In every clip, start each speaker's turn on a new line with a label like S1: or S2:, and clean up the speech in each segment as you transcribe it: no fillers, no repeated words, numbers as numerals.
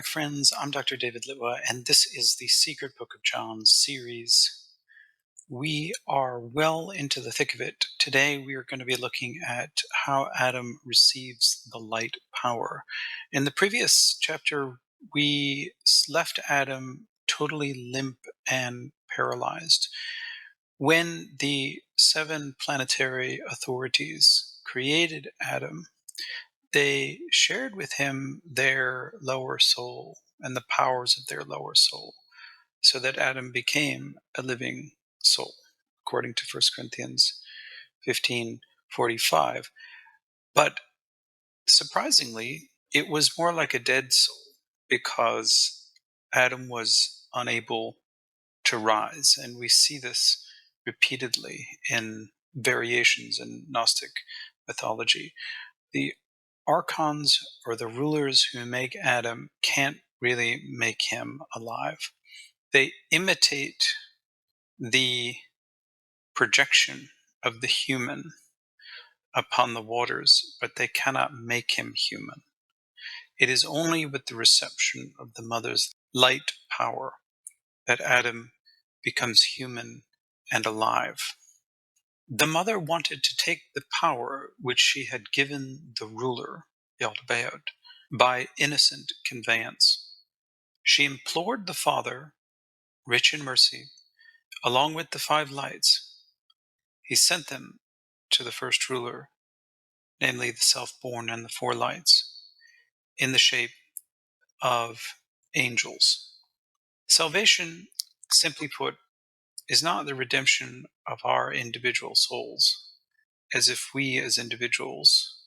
S1: friends. I'm Dr. David Litwa, and this is the Secret Book of John series. We are well into the thick of it. Today, we are going to be looking at how Adam receives the light power. In the previous chapter, we left Adam totally limp and paralyzed. When the 7 planetary authorities created Adam, they shared with him their lower soul and the powers of their lower soul, so that Adam became a living soul, according to 1 Corinthians 15:45. But surprisingly, it was more like a dead soul, because Adam was unable to rise. And we see this repeatedly in variations in Gnostic mythology. The archons, or the rulers who make Adam, can't really make him alive. They imitate the projection of the human upon the waters, but they cannot make him human. It is only with the reception of the mother's light power that Adam becomes human and alive. The mother wanted to take the power which she had given the ruler, Yaldabaoth, by innocent conveyance. She implored the Father, rich in mercy, along with the 5 lights. He sent them to the first ruler, namely the self-born and the 4 lights, in the shape of angels. Salvation, simply put, is not the redemption of our individual souls, as if we as individuals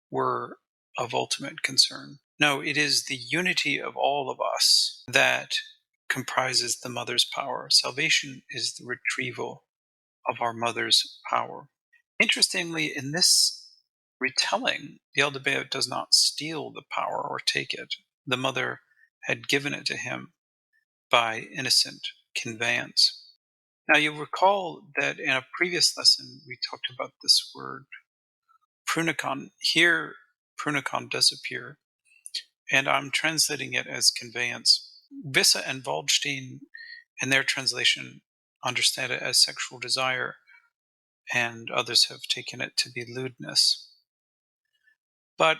S1: were of ultimate concern. No, it is the unity of all of us that comprises the mother's power. Salvation is the retrieval of our mother's power. Interestingly, in this retelling, Yaldabaoth does not steal the power or take it. The mother had given it to him by innocent conveyance. Now, you'll recall that in a previous lesson we talked about this word prunikon. Here, prunikon does appear, and I'm translating it as conveyance. Vissa and Waldstein, in their translation, understand it as sexual desire, and others have taken it to be lewdness. But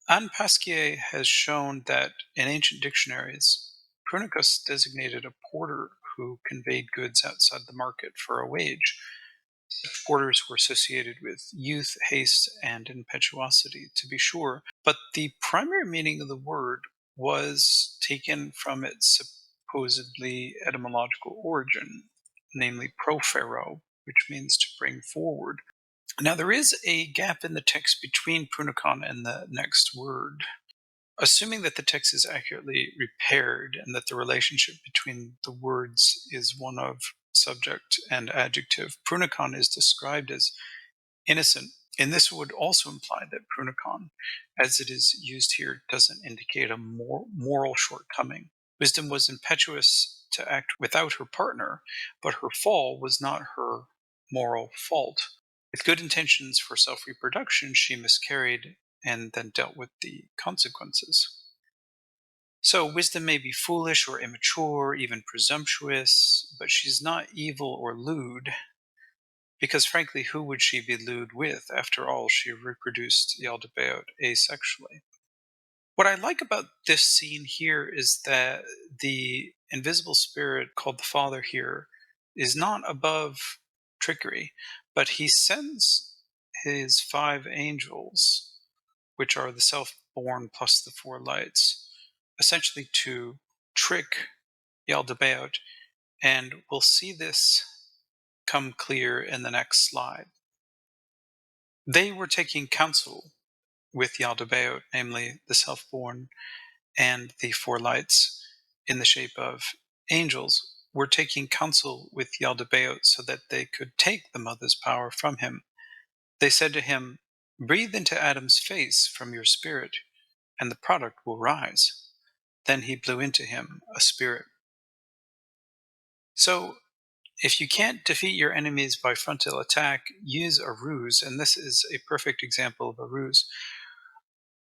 S1: Anne Pasquier has shown that in ancient dictionaries, prunicus designated a porter who conveyed goods outside the market for a wage. Porters were associated with youth, haste, and impetuosity, to be sure, but the primary meaning of the word was taken from its supposedly etymological origin, namely profero, which means to bring forward. Now, there is a gap in the text between prunikon and the next word. Assuming that the text is accurately repaired and that the relationship between the words is one of subject and adjective, prunikon is described as innocent. And this would also imply that prunikon, as it is used here, doesn't indicate a moral shortcoming. Wisdom was impetuous to act without her partner, but her fall was not her moral fault. With good intentions for self-reproduction, she miscarried and then dealt with the consequences. So wisdom may be foolish or immature, even presumptuous, but she's not evil or lewd, because frankly, who would she be lewd with? After all, she reproduced Yaldabaoth asexually. What I like about this scene here is that the invisible spirit called the Father here is not above trickery, but he sends his 5 angels, which are the self-born plus the 4 lights, essentially to trick Yaldabaoth, and we'll see this come clear in the next slide. They were taking counsel with Yaldabaoth, namely the self-born and the 4 lights in the shape of angels, were taking counsel with Yaldabaoth so that they could take the mother's power from him. They said to him, "Breathe into Adam's face from your spirit, and the product will rise." Then he blew into him a spirit. So, if you can't defeat your enemies by frontal attack, use a ruse, and this is a perfect example of a ruse.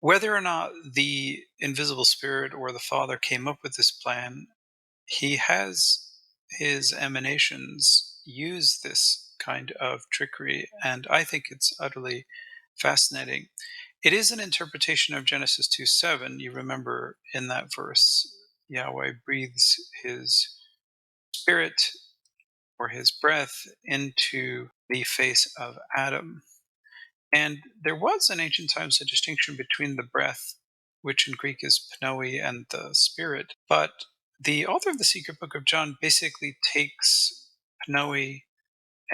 S1: Whether or not the invisible spirit or the Father came up with this plan, he has his emanations use this kind of trickery, and I think it's utterly fascinating. It is an interpretation of Genesis 2:7. You remember in that verse, Yahweh breathes his spirit or his breath into the face of Adam. And there was in ancient times a distinction between the breath, which in Greek is pneui, and the spirit. But the author of the Secret Book of John basically takes pneui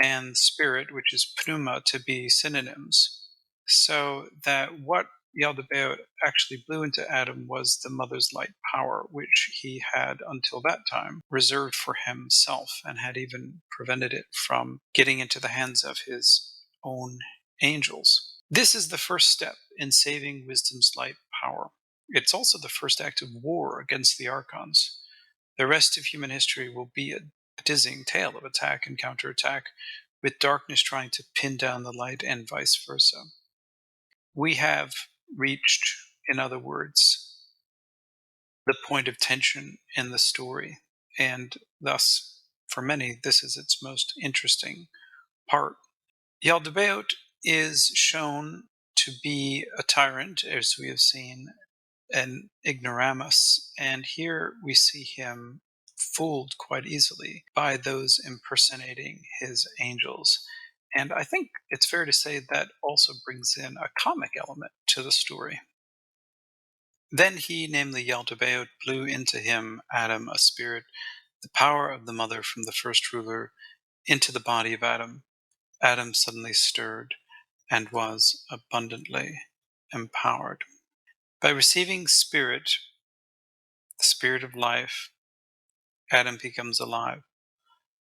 S1: and spirit, which is pneuma, to be synonyms. So that what Yaldabaoth actually blew into Adam was the mother's light power, which he had until that time reserved for himself and had even prevented it from getting into the hands of his own angels. This is the first step in saving wisdom's light power. It's also the first act of war against the archons. The rest of human history will be a dizzying tale of attack and counterattack, with darkness trying to pin down the light and vice versa. We have reached, in other words, the point of tension in the story, and thus, for many, this is its most interesting part. Yaldabaoth is shown to be a tyrant, as we have seen, an ignoramus, and here we see him fooled quite easily by those impersonating his angels. And I think it's fair to say that also brings in a comic element to the story. Then he, namely Yaldabaoth, blew into him, Adam, a spirit, the power of the mother from the first ruler, into the body of Adam. Adam suddenly stirred and was abundantly empowered. By receiving spirit, the spirit of life, Adam becomes alive.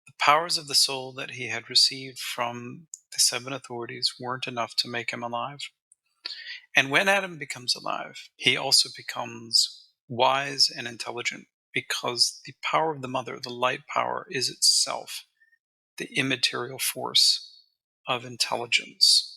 S1: The powers of the soul that he had received from the seven authorities weren't enough to make him alive. And when Adam becomes alive, he also becomes wise and intelligent, because the power of the mother, the light power, is itself the immaterial force of intelligence.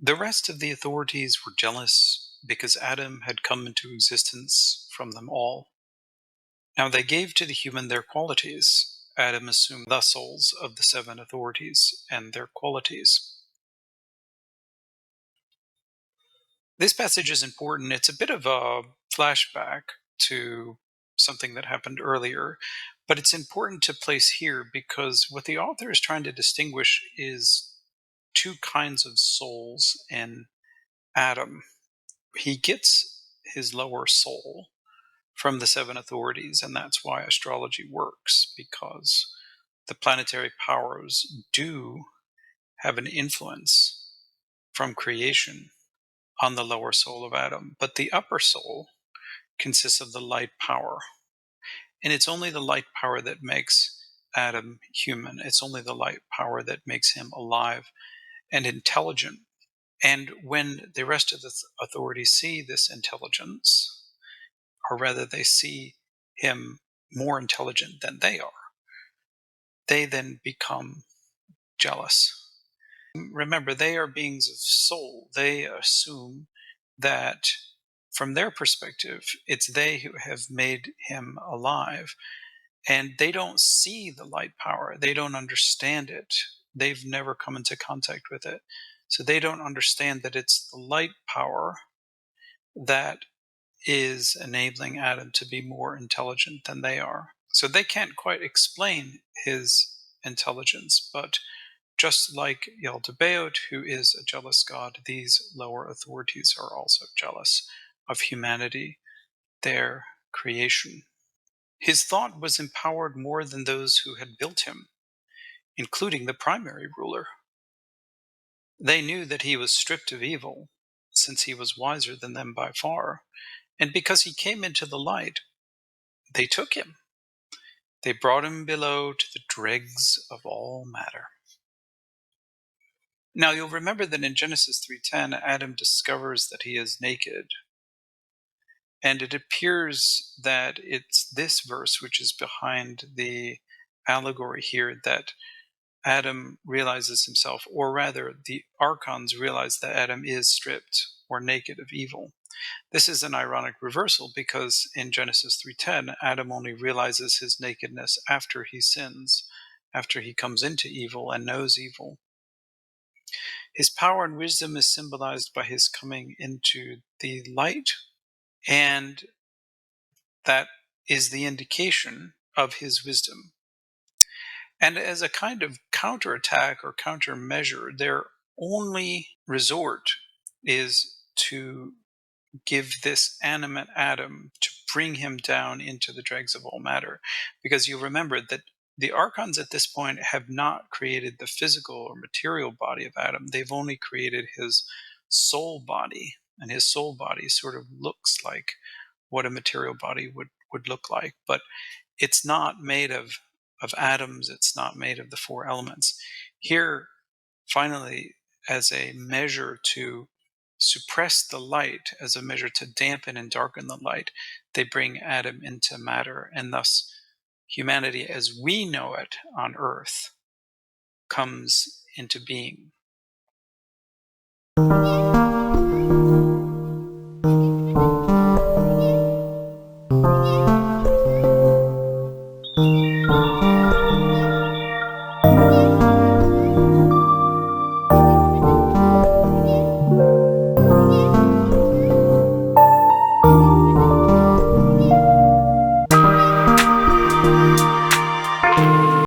S1: The rest of the authorities were jealous because Adam had come into existence from them all. Now they gave to the human their qualities. Adam assumed the souls of the seven authorities and their qualities. This passage is important. It's a bit of a flashback to something that happened earlier, but it's important to place here because what the author is trying to distinguish is two kinds of souls in Adam. He gets his lower soul from the seven authorities, and that's why astrology works, because the planetary powers do have an influence from creation on the lower soul of Adam. But the upper soul consists of the light power. And it's only the light power that makes Adam human. It's only the light power that makes him alive and intelligent. And when the rest of the authorities see this intelligence, or rather they see him more intelligent than they are, they then become jealous. Remember, they are beings of soul. They assume that from their perspective, it's they who have made him alive. And they don't see the light power. They don't understand it. They've never come into contact with it. So they don't understand that it's the light power that is enabling Adam to be more intelligent than they are. So they can't quite explain his intelligence, but just like Yaldabaoth, who is a jealous god, these lower authorities are also jealous of humanity, their creation. His thought was empowered more than those who had built him, including the primary ruler. They knew that he was stripped of evil, since he was wiser than them by far, and because he came into the light, they took him. They brought him below to the dregs of all matter. Now you'll remember that in Genesis 3:10, Adam discovers that he is naked. And it appears that it's this verse which is behind the allegory here, that Adam realizes himself, or rather, the archons realize that Adam is stripped or naked of evil. This is an ironic reversal because in Genesis 3:10, Adam only realizes his nakedness after he sins, after he comes into evil and knows evil. His power and wisdom is symbolized by his coming into the light, and that is the indication of his wisdom. And as a kind of counterattack or countermeasure, their only resort is to give this animate Adam, to bring him down into the dregs of all matter. Because you remember that the archons at this point have not created the physical or material body of Adam, they've only created his soul body. And his soul body sort of looks like what a material body would look like. But it's not made of atoms, it's not made of the four elements. Here, finally, as a measure to suppress the light, as a measure to dampen and darken the light, they bring Adam into matter, and thus humanity as we know it on earth comes into being.